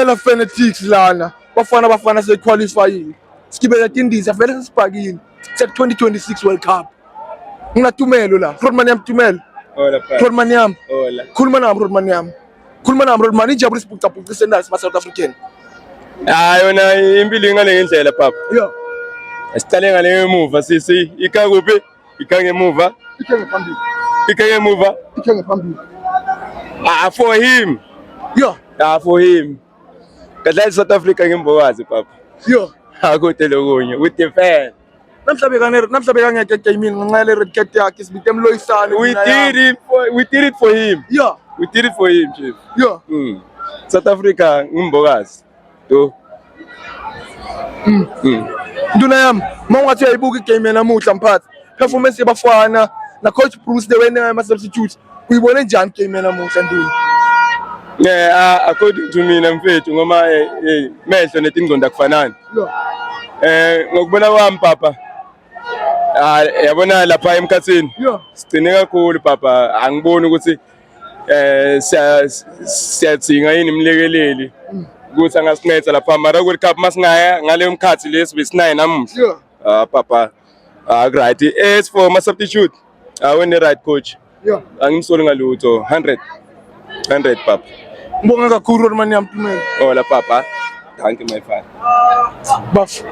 La fanatics lana bafana sequalifying sigibela tindiza vele sesibhakile set 2026 World Cup nginatumelo la Rodman yamtumelo Rodman yam khuluma nami Rodman ijabule sibucabuca sendazi ma South African yona impilo ingale ngendlela papa yo asicale ngale emuva sisi ikakuphi ikangemuva ikangemuva for him yo for him kadlala South Africa ngembokazi papa yo akude lokunye with the fan namhlabe kangeke game ngenxa le red card yakhe sibite emloyisana we did it for him yo we did it for him chief yo South Africa ngimbokazi to nduna yami mawungathi uyayibuka igame namuhla mphathi performance yabafana na coach Bruce the way ama substitute uyibone njani game namuhla nduna according to mina mfethu ngoma mehlo netingqondo akufanani ngokubona kwami papa yabona lapha emkhathini sigcine kakhulu papa angiboni ukuthi siyathinga yini imlekeleli ukuthi angasinceda lapha mara World Cup masingaya ngale mkhathi lesi besinayo namuhla papa right as for my substitute when the right coach angimsoli ngalutho 100 papa ngibonga kakhulu Rodman yamtumela la papa thank you my father baf